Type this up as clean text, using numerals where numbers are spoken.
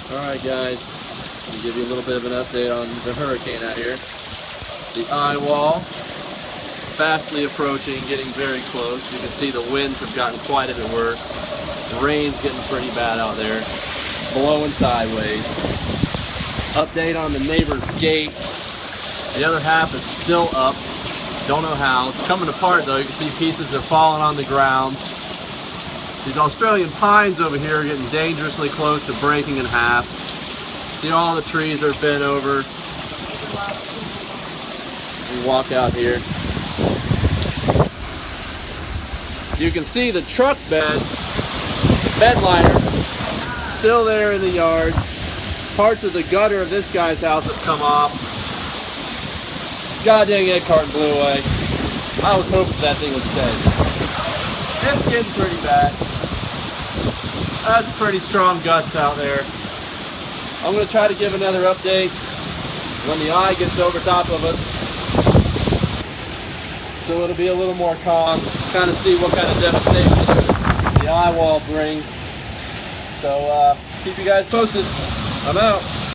Alright guys, let me give you a little bit of an update on the hurricane out here. The eye wall, fastly approaching, getting very close. You can see the winds have gotten quite a bit worse. The rain's getting pretty bad out there, blowing sideways. Update on the neighbor's gate. The other half is still up. Don't know how. It's coming apart though. You can see pieces are falling on the ground. These Australian pines over here are getting dangerously close to breaking in half. See, all the trees are bent over. We walk out here. You can see the truck bed liner still there in the yard. Parts of the gutter of this guy's house have come off. God dang, egg carton blew away. I was hoping that thing would stay. It's getting pretty bad. That's pretty strong gusts out there. I'm going to try to give another update when the eye gets over top of us. So it'll be a little more calm. Kind of see what kind of devastation the eye wall brings. So keep you guys posted. I'm out.